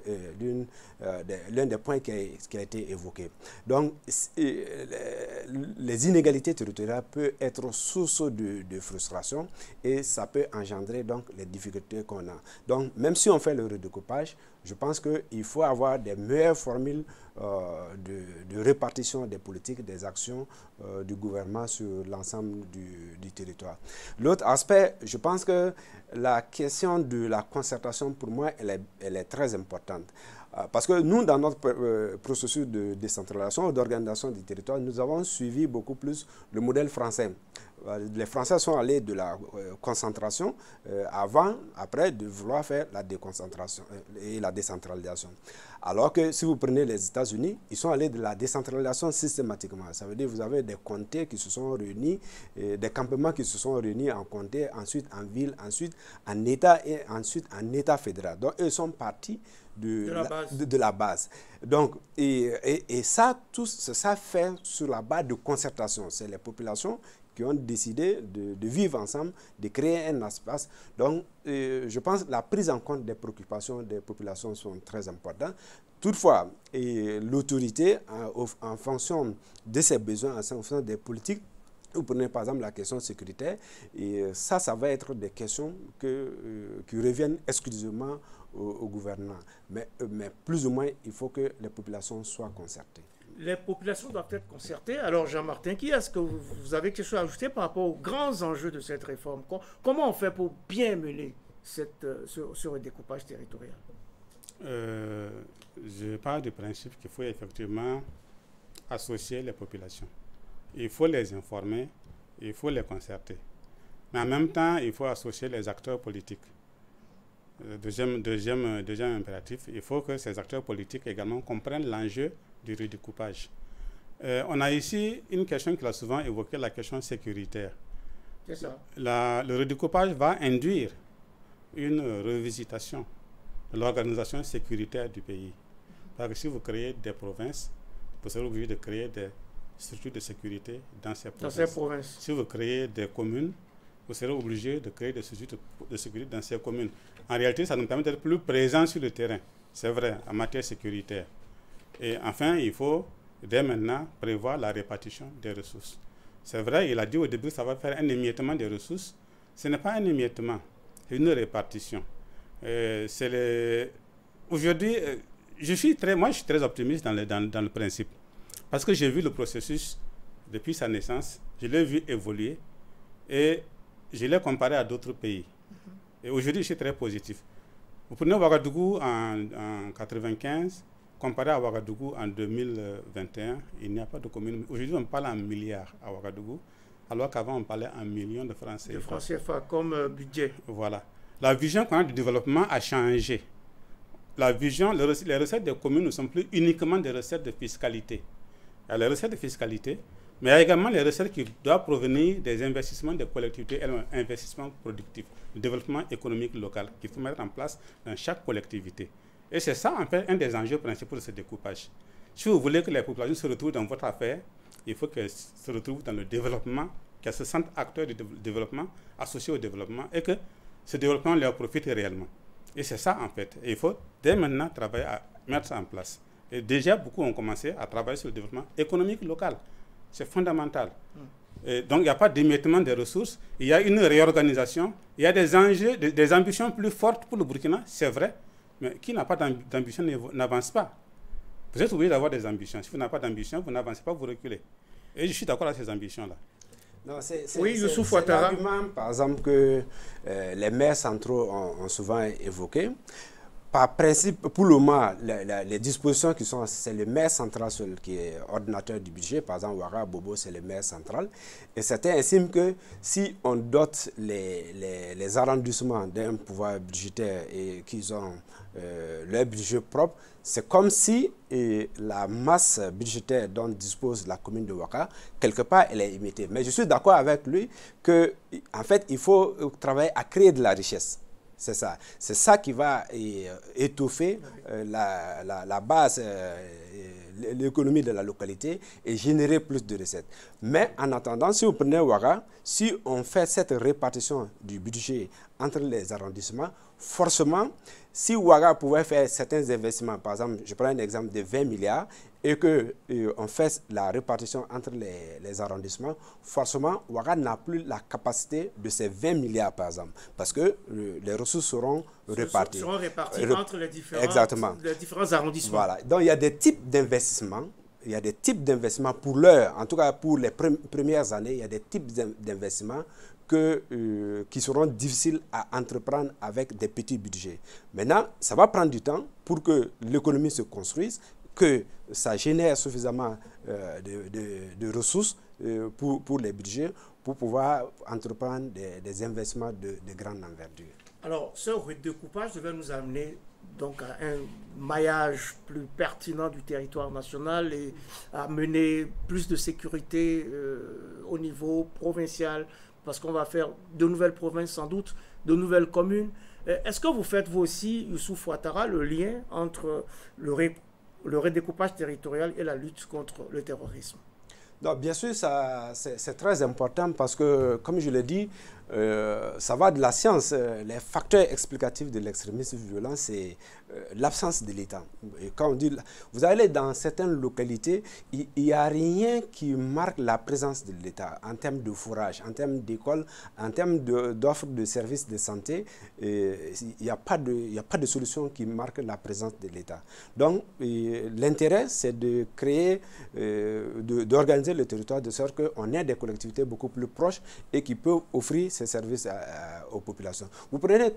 l'un des points qui a été évoqué. Donc, les inégalités territoriales peuvent être source de frustration et ça peut engendrer donc les difficultés qu'on a. Donc, même si on fait le redécoupage, je pense qu'il faut avoir des meilleures formules de répartition des politiques, des actions du gouvernement sur l'ensemble du territoire. L'autre aspect, je pense que la question de la concertation, pour moi, elle est très importante. Parce que nous, dans notre processus de décentralisation, d'organisation du territoire, nous avons suivi beaucoup plus le modèle français. Les Français sont allés de la concentration après de vouloir faire la déconcentration et la décentralisation. Alors que si vous prenez les États-Unis, ils sont allés de la décentralisation systématiquement. Ça veut dire que vous avez des comtés qui se sont réunis, des campements qui se sont réunis en comté, ensuite en ville, ensuite en État et ensuite en État fédéral. Donc, ils sont partis de la base. Donc, et ça, tout ça fait sur la base de concertation. C'est les populations qui ont décidé de vivre ensemble, de créer un espace. Donc, je pense que la prise en compte des préoccupations des populations sont très importantes. Toutefois, l'autorité, en fonction de ses besoins, en fonction des politiques, vous prenez par exemple la question sécuritaire, et ça va être des questions qui reviennent exclusivement au gouvernement. Mais plus ou moins, il faut que les populations soient concertées. Les populations doivent être concertées. Alors, Jean-Martin, est-ce que vous avez quelque chose à ajouter par rapport aux grands enjeux de cette réforme? Comment on fait pour bien mener ce redécoupage territorial? Je parle du principe qu'il faut effectivement associer les populations. Il faut les informer, il faut les concerter. Mais en même temps, il faut associer les acteurs politiques. Deuxième impératif, il faut que ces acteurs politiques également comprennent l'enjeu du redécoupage. On a ici une question qui a souvent évoqué, la question sécuritaire. C'est ça. Le redécoupage va induire une revisitation de l'organisation sécuritaire du pays. Parce que si vous créez des provinces, vous serez obligé de créer des structures de sécurité dans ces provinces. Si vous créez des communes, vous serez obligé de créer des structures de sécurité dans ces communes. En réalité, ça nous permet d'être plus présents sur le terrain. C'est vrai, en matière sécuritaire. Et enfin, il faut dès maintenant prévoir la répartition des ressources. C'est vrai, il a dit au début que ça va faire un émiettement des ressources. Ce n'est pas un émiettement, c'est une répartition. Aujourd'hui, je suis très optimiste dans le principe. Parce que j'ai vu le processus depuis sa naissance, je l'ai vu évoluer et je l'ai comparé à d'autres pays. Et aujourd'hui, je suis très positif. Vous prenez Ouagadougou en 1995, comparé à Ouagadougou en 2021, il n'y a pas de commune. Aujourd'hui, on parle en milliards à Ouagadougou, alors qu'avant, on parlait en millions de francs CFA. De francs CFA comme budget. Voilà. La vision qu'on a du développement a changé. La vision, les recettes des communes ne sont plus uniquement des recettes de fiscalité. Il y a les recettes de fiscalité, mais il y a également les recettes qui doivent provenir des investissements des collectivités, investissements productifs, le développement économique local qu'il faut mettre en place dans chaque collectivité. Et c'est ça, en fait, un des enjeux principaux de ce découpage. Si vous voulez que les populations se retrouvent dans votre affaire, il faut qu'elles se retrouvent dans le développement, qu'elles se sentent acteurs du développement, associés au développement, et que ce développement leur profite réellement. Et c'est ça, en fait. Et il faut dès maintenant travailler à mettre ça en place. Et déjà, beaucoup ont commencé à travailler sur le développement économique local. C'est fondamental. Et donc, il n'y a pas d'émiettement des ressources. Il y a une réorganisation. Il y a des enjeux, des ambitions plus fortes pour le Burkina, c'est vrai. Mais qui n'a pas d'ambition n'avance pas. Vous êtes obligé d'avoir des ambitions. Si vous n'avez pas d'ambition, vous n'avancez pas, vous reculez. Et je suis d'accord avec ces ambitions-là. Oui, Youssouf Ouattara. C'est l'argument, par exemple, que les maires centraux ont souvent évoqué. Par principe, pour le moment, les dispositions qui sont, c'est le maire central seul qui est ordonnateur du budget. Par exemple, Ouattara, Bobo, c'est le maire central. Et certains estiment que si on dote les arrondissements d'un pouvoir budgétaire et qu'ils ont leur budget propre, c'est comme si la masse budgétaire dont dispose la commune de Ouattara, quelque part, elle est limitée. Mais je suis d'accord avec lui qu'en fait, il faut travailler à créer de la richesse. C'est ça qui va étoffer la base, l'économie de la localité et générer plus de recettes. Mais en attendant, si vous prenez Ouattara, si on fait cette répartition du budget entre les arrondissements, forcément, si Ouattara pouvait faire certains investissements, par exemple, je prends un exemple de 20 milliards, et qu'on fait la répartition entre les arrondissements, forcément, Ouattara n'a plus la capacité de ces 20 milliards, par exemple, parce que les ressources seront réparties. Seront réparties entre les différents arrondissements. Voilà. Donc, il y a des types d'investissements. Il y a des types d'investissements pour l'heure, en tout cas pour les premières années, il y a des types d'investissements qui seront difficiles à entreprendre avec des petits budgets. Maintenant, ça va prendre du temps pour que l'économie se construise, que ça génère suffisamment de ressources pour les budgets, pour pouvoir entreprendre des investissements de grande envergure. Alors, ce redécoupage devait nous amener donc à un maillage plus pertinent du territoire national et à mener plus de sécurité au niveau provincial, parce qu'on va faire de nouvelles provinces sans doute, de nouvelles communes. Est-ce que vous faites, vous aussi, Youssouf Ouattara, le lien entre le redécoupage territorial et la lutte contre le terrorisme? Non, bien sûr, c'est très important parce que, comme je l'ai dit, ça va de la science. Les facteurs explicatifs de l'extrémisme violent, c'est l'absence de l'État. Quand on dit, vous allez dans certaines localités, il n'y a rien qui marque la présence de l'État en termes de fourrage, en termes d'école, en termes d'offres de services de santé. Il n'y a pas de solution qui marque la présence de l'État. Donc, l'intérêt, c'est de créer, d'organiser le territoire de sorte qu'on ait des collectivités beaucoup plus proches et qui peuvent offrir ces services aux populations. Vous prenez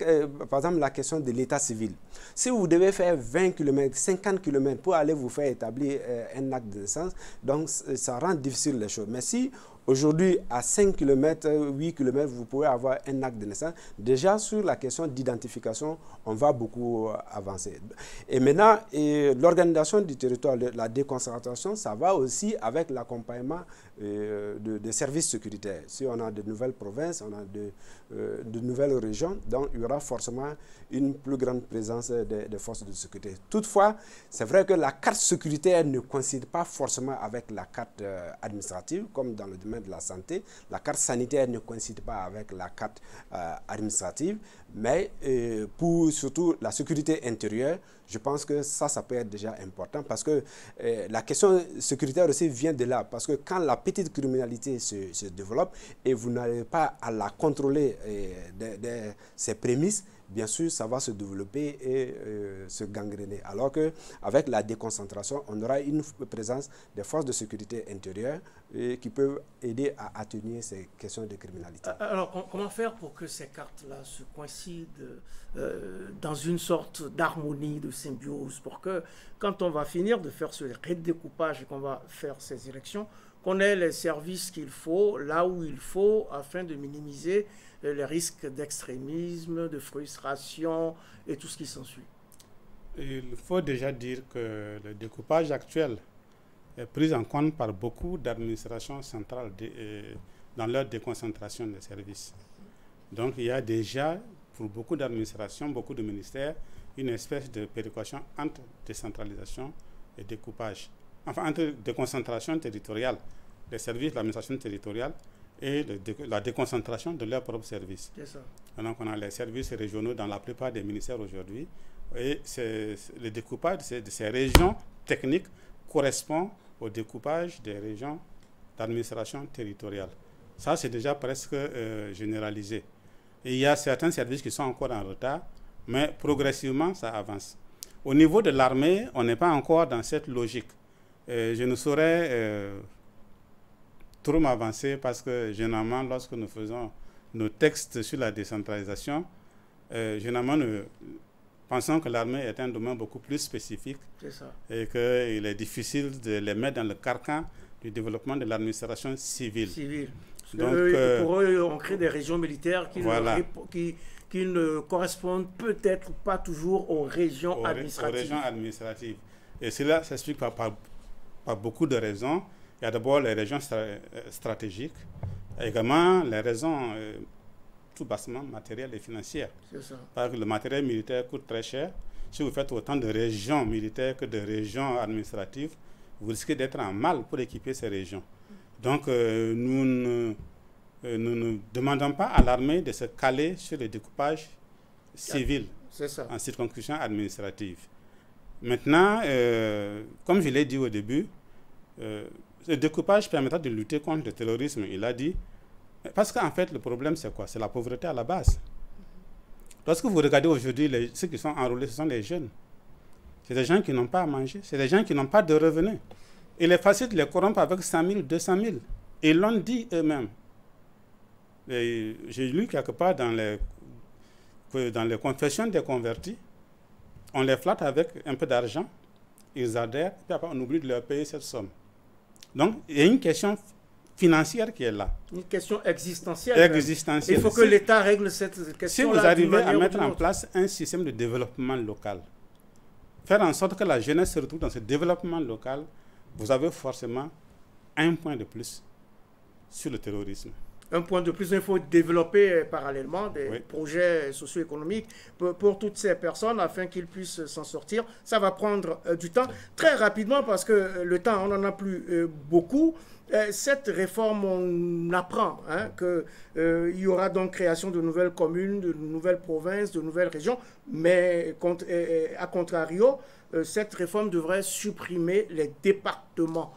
par exemple la question de l'état civil. Si vous devez faire 20 km, 50 km pour aller vous faire établir un acte de naissance, donc ça rend difficile les choses. Mais si aujourd'hui, à 5 km, 8 km, vous pouvez avoir un acte de naissance, déjà sur la question d'identification, on va beaucoup avancer. Et maintenant, l'organisation du territoire, la déconcentration, ça va aussi avec l'accompagnement de services sécuritaires. Si on a de nouvelles provinces, on a de nouvelles régions, donc il y aura forcément une plus grande présence des forces de sécurité. Toutefois, c'est vrai que la carte sécuritaire ne coïncide pas forcément avec la carte administrative, comme dans le domaine de la santé. La carte sanitaire ne coïncide pas avec la carte administrative, mais pour surtout la sécurité intérieure, je pense que ça peut être déjà important parce que la question sécuritaire aussi vient de là. Parce que quand la petite criminalité se développe et vous n'arrivez pas à la contrôler ses prémices, bien sûr, ça va se développer et se gangréner. Alors qu'avec la déconcentration, on aura une présence des forces de sécurité intérieure qui peuvent aider à atténuer ces questions de criminalité. Alors, comment faire pour que ces cartes-là se coïncident dans une sorte d'harmonie, de symbiose, pour que quand on va finir de faire ce redécoupage et qu'on va faire ces élections, qu'on ait les services qu'il faut, là où il faut, afin de minimiser les risques d'extrémisme, de frustration et tout ce qui s'ensuit. Il faut déjà dire que le découpage actuel est pris en compte par beaucoup d'administrations centrales dans leur déconcentration des services. Donc il y a déjà, pour beaucoup d'administrations, beaucoup de ministères, une espèce de péréquation entre décentralisation et découpage. Enfin, entre déconcentration territoriale des services de l'administration territoriale et la déconcentration de leurs propres services. Donc on a les services régionaux dans la plupart des ministères aujourd'hui et le découpage de ces régions techniques correspond au découpage des régions d'administration territoriale. Ça, c'est déjà presque généralisé. Et il y a certains services qui sont encore en retard, mais progressivement, ça avance. Au niveau de l'armée, on n'est pas encore dans cette logique. Je ne saurais trop m'avancer parce que généralement, lorsque nous faisons nos textes sur la décentralisation, généralement, nous pensons que l'armée est un domaine beaucoup plus spécifique et qu'il est difficile de les mettre dans le carcan du développement de l'administration civile. Donc, pour eux, on crée des régions militaires qui ne correspondent peut-être pas toujours aux régions administratives. Et cela s'explique par beaucoup de raisons. Il y a d'abord les régions stratégiques, également les raisons tout bassement matérielles et financières. Parce que le matériel militaire coûte très cher. Si vous faites autant de régions militaires que de régions administratives, vous risquez d'être en mal pour équiper ces régions. Donc, nous ne demandons pas à l'armée de se caler sur le découpage civil en circonscription administrative. Maintenant, comme je l'ai dit au début, le découpage permettra de lutter contre le terrorisme, il a dit. Parce qu'en fait, le problème, c'est quoi? C'est la pauvreté à la base. Lorsque vous regardez aujourd'hui, ceux qui sont enrôlés, ce sont les jeunes. C'est des gens qui n'ont pas à manger. C'est des gens qui n'ont pas de revenus. Il est facile de les corrompre avec 100 000, 200 000. Ils l'ont dit eux-mêmes. J'ai lu quelque part que dans les confessions des convertis, on les flatte avec un peu d'argent, ils adhèrent, puis après on oublie de leur payer cette somme. Donc, il y a une question financière qui est là. Une question existentielle. Il faut que l'État règle cette question. Si vous arrivez à mettre en place un système de développement local, faire en sorte que la jeunesse se retrouve dans ce développement local, vous avez forcément un point de plus sur le terrorisme. Un point de plus, il faut développer parallèlement des projets socio-économiques pour toutes ces personnes afin qu'ils puissent s'en sortir. Ça va prendre du temps. Très rapidement, parce que le temps, on n'en a plus beaucoup. Cette réforme, on apprend qu'il y aura donc création de nouvelles communes, de nouvelles provinces, de nouvelles régions, mais à contrario, cette réforme devrait supprimer les départements.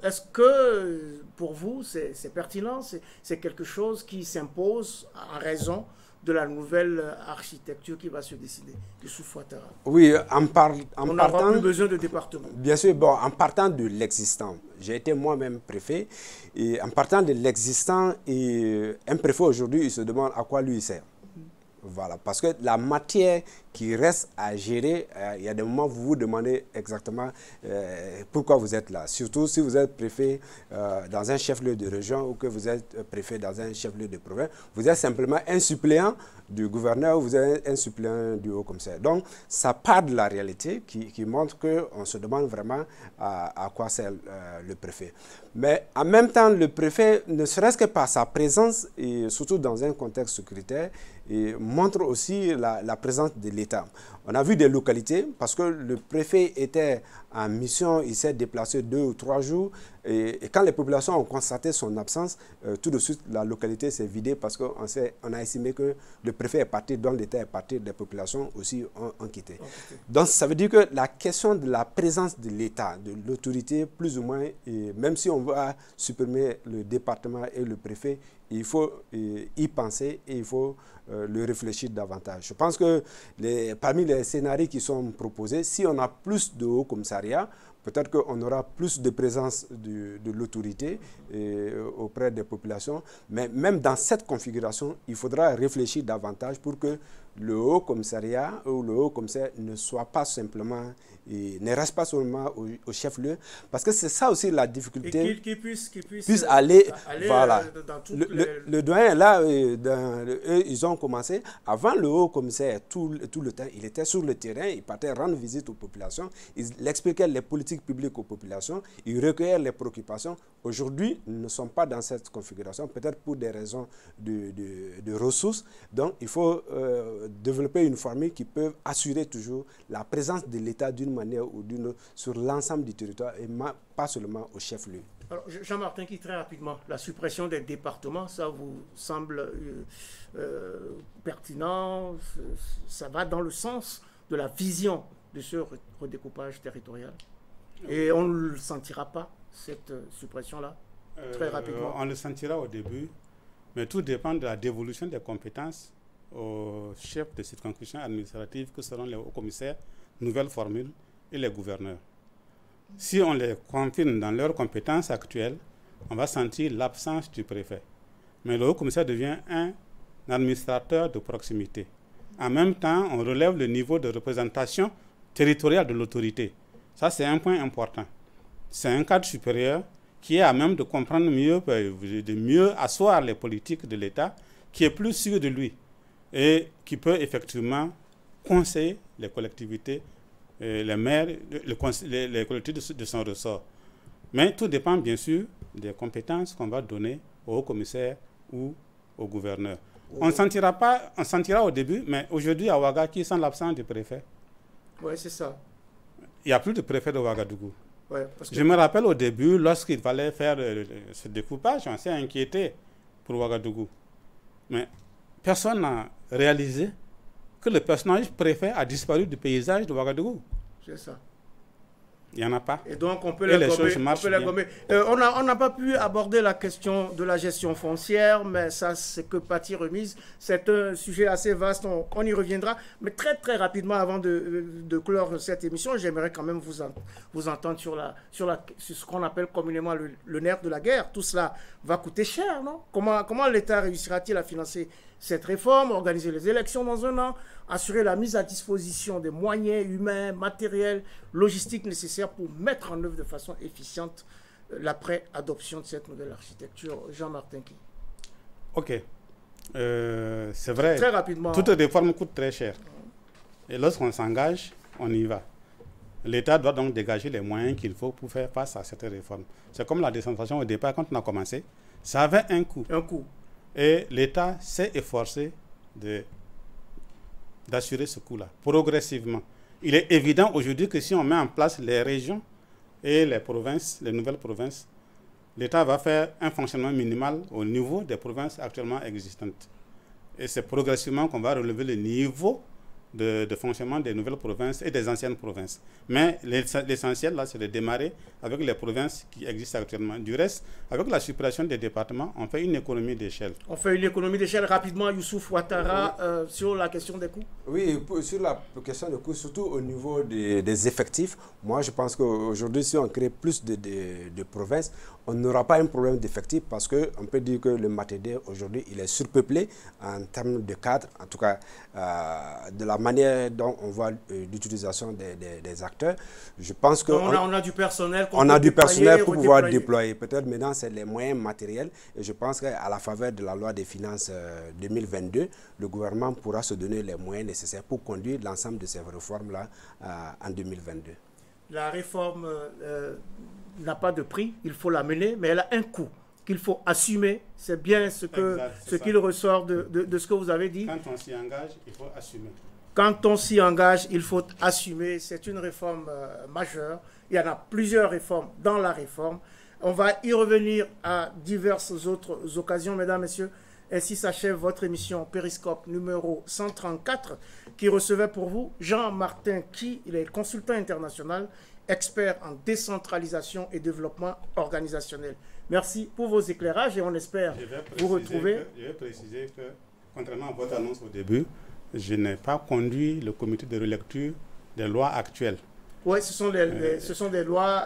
Est-ce que, pour vous, c'est pertinent? C'est quelque chose qui s'impose en raison de la nouvelle architecture qui va se décider du Ouattara? Oui, on n'aura plus besoin de département. Bien sûr, bon, en partant de l'existant, j'ai été moi-même préfet, et en partant de l'existant, un préfet aujourd'hui, il se demande à quoi lui il sert. Voilà, parce que la matière qui reste à gérer, il y a des moments où vous vous demandez exactement pourquoi vous êtes là. Surtout si vous êtes préfet dans un chef-lieu de région ou que vous êtes préfet dans un chef-lieu de province. Vous êtes simplement un suppléant du gouverneur ou vous êtes un suppléant du haut-commissaire. Donc, ça part de la réalité qui montre qu'on se demande vraiment à quoi sert le préfet. Mais en même temps, le préfet, ne serait-ce que par sa présence, et surtout dans un contexte sécuritaire, montre aussi la présence de l'État. On a vu des localités, parce que le préfet était en mission, il s'est déplacé 2 ou 3 jours, et quand les populations ont constaté son absence, tout de suite la localité s'est vidée parce qu'on a estimé que le préfet est parti, donc l'État est parti, les populations aussi ont quitté. Donc ça veut dire que la question de la présence de l'État, de l'autorité, plus ou moins, même si on va supprimer le département et le préfet, il faut y penser et il faut le réfléchir davantage. Je pense que parmi les scénarios qui sont proposés, si on a plus de hauts commissariats, peut-être qu'on aura plus de présence de l'autorité auprès des populations. Mais même dans cette configuration, il faudra réfléchir davantage pour que le haut commissariat ou le haut commissaire ne soit pas simplement, ne reste pas seulement au chef-lieu. Parce que c'est ça aussi la difficulté. Et qu'il puisse aller voilà. Dans tout le doyen, là, eux, ils ont commencé. Avant le haut commissaire, tout le temps, il était sur le terrain, il partait rendre visite aux populations, il expliquait les politiques publiques aux populations, il recueillait les préoccupations. Aujourd'hui, nous ne sommes pas dans cette configuration, peut-être pour des raisons de ressources. Donc, il faut développer une formule qui peut assurer toujours la présence de l'État d'une manière ou d'une autre sur l'ensemble du territoire et pas seulement au chef-lieu. Alors, Jean-Martin, qui très rapidement, la suppression des départements, ça vous semble pertinent? Ça va dans le sens de la vision de ce redécoupage territorial? Et on ne le sentira pas, cette suppression-là, très rapidement? On le sentira au début, mais tout dépend de la dévolution des compétences aux chefs de circonscription administrative que seront les hauts commissaires, nouvelles formules, et les gouverneurs. Si on les confine dans leurs compétences actuelles, on va sentir l'absence du préfet. Mais le haut-commissaire devient un administrateur de proximité. En même temps, on relève le niveau de représentation territoriale de l'autorité. Ça, c'est un point important. C'est un cadre supérieur qui est à même de comprendre mieux, de mieux asseoir les politiques de l'État, qui est plus sûr de lui et qui peut effectivement conseiller les collectivités, les maires, les collectivités de son ressort. Mais tout dépend bien sûr des compétences qu'on va donner au haut-commissaire ou au gouverneur. On sentira au début, mais aujourd'hui à Ouaga, qui sent l'absence du préfet? Oui, c'est ça. Il n'y a plus de préfet de Ouagadougou. Ouais, parce que... Je me rappelle au début, lorsqu'il fallait faire ce découpage, on s'est inquiété pour Ouagadougou. Mais personne n'a réalisé que le personnage préfet a disparu du paysage de Ouagadougou. C'est ça. Il n'y en a pas. Et donc, on peut les gommer. On n'a pas pu aborder la question de la gestion foncière, mais ça, c'est que partie remise. C'est un sujet assez vaste, on y reviendra. Mais très, très rapidement, avant de clore cette émission, j'aimerais quand même vous entendre sur ce qu'on appelle communément le nerf de la guerre. Tout cela va coûter cher, non? Comment l'État réussira-t-il à financer cette réforme, organiser les élections dans un an, assurer la mise à disposition des moyens humains, matériels, logistiques nécessaires pour mettre en œuvre de façon efficiente l'après-adoption de cette nouvelle architecture? Jean-Martin Ki. Ok. C'est vrai. Très rapidement. Toute réforme coûte très cher. Et lorsqu'on s'engage, on y va. L'État doit donc dégager les moyens qu'il faut pour faire face à cette réforme. C'est comme la décentralisation au départ, quand on a commencé, ça avait un coût. Un coût. Et l'État s'est efforcé d'assurer ce coût-là, progressivement. Il est évident aujourd'hui que si on met en place les régions et les provinces, les nouvelles provinces, l'État va faire un fonctionnement minimal au niveau des provinces actuellement existantes. Et c'est progressivement qu'on va relever le niveau de fonctionnement des nouvelles provinces et des anciennes provinces. Mais l'essentiel, là, c'est de démarrer avec les provinces qui existent actuellement. Du reste, avec la suppression des départements, on fait une économie d'échelle. On fait une économie d'échelle. Rapidement, Youssouf Ouattara, sur la question des coûts. Oui, sur la question des coûts, surtout au niveau des effectifs, moi je pense qu'aujourd'hui, si on crée plus de provinces, on n'aura pas un problème d'effectifs parce qu'on peut dire que le Matede, aujourd'hui, il est surpeuplé en termes de cadre, en tout cas de la manière dont on voit l'utilisation des acteurs. Je pense qu'on a du personnel. On a du personnel pour pouvoir déployer. Peut-être maintenant, c'est les moyens matériels. Et je pense qu'à la faveur de la loi des finances 2022, le gouvernement pourra se donner les moyens nécessaires pour conduire l'ensemble de ces réformes-là en 2022. La réforme n'a pas de prix, il faut la mener, mais elle a un coût qu'il faut assumer. C'est bien ce qu'il ressort de ce que vous avez dit. Quand on s'y engage, il faut assumer. Quand on s'y engage, il faut assumer. C'est une réforme majeure. Il y en a plusieurs réformes dans la réforme. On va y revenir à diverses autres occasions, mesdames, messieurs. Ainsi s'achève votre émission Périscope numéro 134 qui recevait pour vous Jean-Martin Ki, il est consultant international, expert en décentralisation et développement organisationnel. Merci pour vos éclairages et on espère vous retrouver. Je vais préciser que, contrairement à votre annonce au début, je n'ai pas conduit le comité de relecture des lois actuelles. Oui, ce sont des lois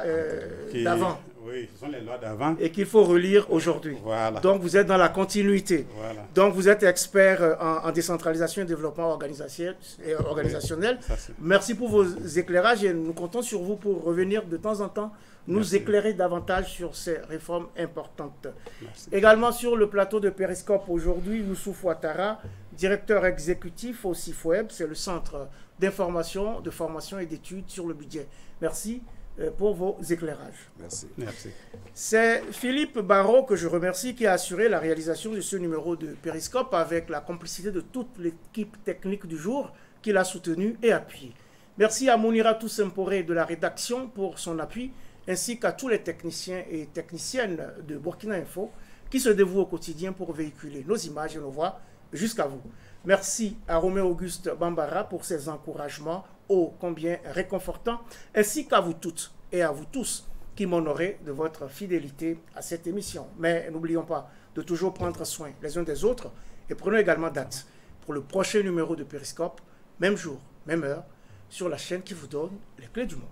d'avant. Oui, ce sont les lois d'avant. Et qu'il faut relire aujourd'hui. Voilà. Donc, vous êtes dans la continuité. Voilà. Donc, vous êtes expert en décentralisation et développement organisationnel. Merci pour vos éclairages et nous comptons sur vous pour revenir de temps en temps nous éclairer davantage sur ces réformes importantes. Merci. Également sur le plateau de Périscope aujourd'hui, Youssouf Ouattara, directeur exécutif au CIFOEB, c'est le centre d'information, de formation et d'études sur le budget. Merci pour vos éclairages. Merci. Merci. C'est Philippe Barrault que je remercie qui a assuré la réalisation de ce numéro de Périscope avec la complicité de toute l'équipe technique du jour qui l'a soutenu et appuyé. Merci à Mounira Toussemporé de la rédaction pour son appui ainsi qu'à tous les techniciens et techniciennes de Burkina Info qui se dévouent au quotidien pour véhiculer nos images et nos voix jusqu'à vous. Merci à Roméo Auguste Bambara pour ses encouragements ô combien réconfortants, ainsi qu'à vous toutes et à vous tous qui m'honorez de votre fidélité à cette émission. Mais n'oublions pas de toujours prendre soin les uns des autres et prenons également date pour le prochain numéro de Périscope, même jour, même heure, sur la chaîne qui vous donne les clés du monde.